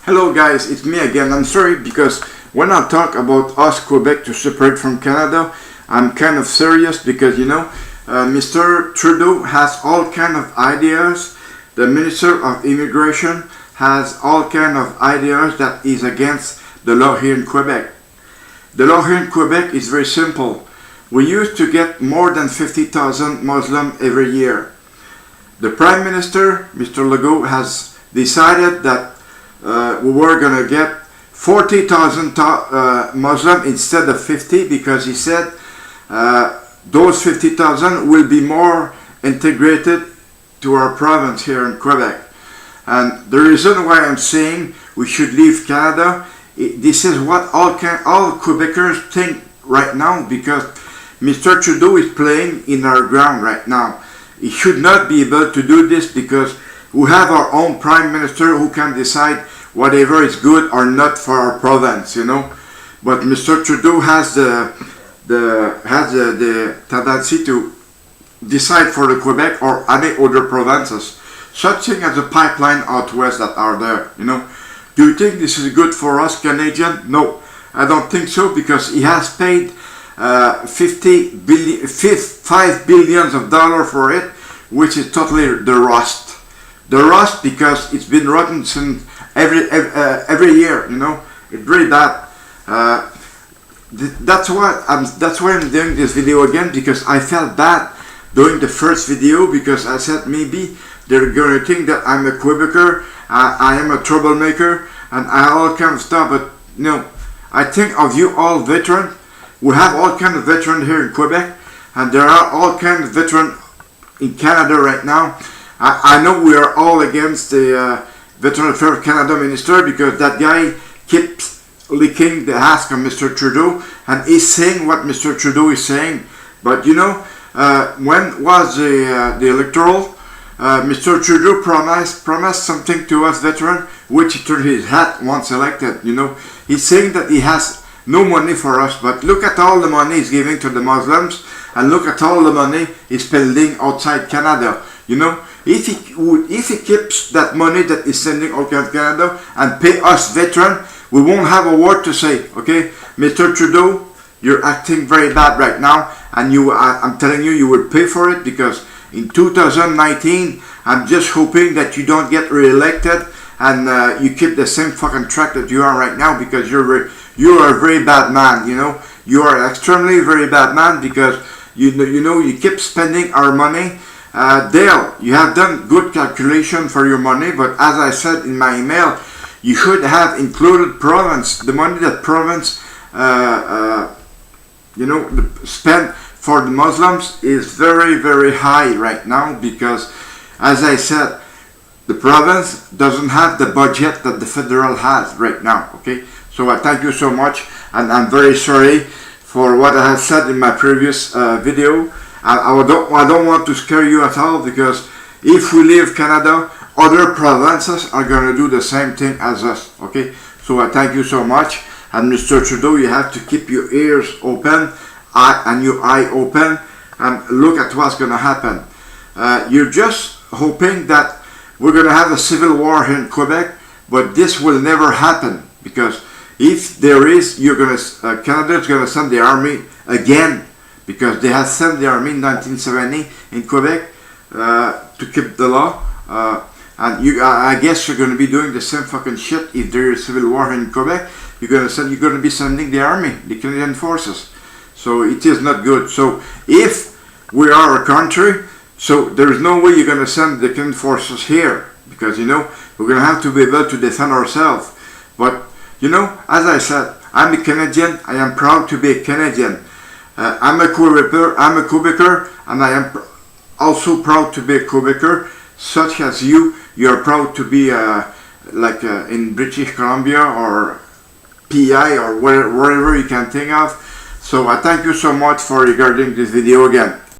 Hello guys, it's me again. I'm sorry because when I talk about us Quebec to separate from Canada, I'm kind of serious because Mr. Trudeau has all kind of ideas. The Minister of Immigration has all kind of ideas that is against the law here in Quebec. The law here in Quebec is very simple. We used to get more than 50,000 Muslims every year. The Prime Minister, Mr. Legault, has decided that we were going to get 40,000 Muslims instead of 50 because he said those 50,000 will be more integrated to our province here in Quebec. And the reason why I'm saying we should leave Canada, this is what all Quebecers think right now because Mr. Trudeau is playing in our ground right now. He should not be able to do this because we have our own Prime Minister who can decide whatever is good or not for our province, But Mr. Trudeau has the tendency to decide for the Quebec or any other provinces, such thing as a pipeline out west that are there, Do you think this is good for us Canadians? No, I don't think so because he has paid $5 billion for it, which is totally the rust. The rust because it's been rotten since every year, It's really bad. That's why I'm doing this video again because I felt bad doing the first video because I said maybe they're going to think that I'm a Quebecer, I am a troublemaker, and all kind of stuff. But I think of you all veterans. We have all kind of veterans here in Quebec, and there are all kind of veterans in Canada right now. I know we are all against the Veteran Affairs Canada Minister because that guy keeps licking the ass of Mr. Trudeau and he's saying what Mr. Trudeau is saying. But when was the electoral, Mr. Trudeau promised something to us veterans, which he turned his hat once elected. He's saying that he has no money for us, but look at all the money he's giving to the Muslims and look at all the money he's spending outside Canada. If he keeps that money that he's sending outside Canada and pay us veterans, we won't have a word to say. Okay, Mr. Trudeau, you're acting very bad right now, and I'm telling you, you will pay for it because in 2019, I'm just hoping that you don't get re-elected and you keep the same fucking track that you are right now because you are a very bad man. You are an extremely very bad man because you keep spending our money. Dale, you have done good calculation for your money, but as I said in my email, you should have included province. The money that province, spend for the Muslims is very, very high right now because, as I said, the province doesn't have the budget that the federal has right now. Okay, so I thank you so much, and I'm very sorry for what I have said in my previous video. I don't want to scare you at all because if we leave Canada, other provinces are going to do the same thing as us. Okay, so I thank you so much. And Mr. Trudeau, you have to keep your ears open and your eye open and look at what's going to happen. You're just hoping that we're going to have a civil war here in Quebec, but this will never happen because if there is, Canada is going to send the army again. Because they have sent the army in 1970 in Quebec to keep the law. And I guess you're going to be doing the same fucking shit if there is civil war in Quebec. You're going to be sending the army, the Canadian forces. So it is not good. So if we are a country, so there is no way you're going to send the Canadian forces here. Because, we're going to have to be able to defend ourselves. But, as I said, I'm a Canadian. I am proud to be a Canadian. I'm a Quebecer, and I am also proud to be a Quebecer, such as you. You are proud to be in British Columbia or PI or wherever you can think of. So I thank you so much for regarding this video again.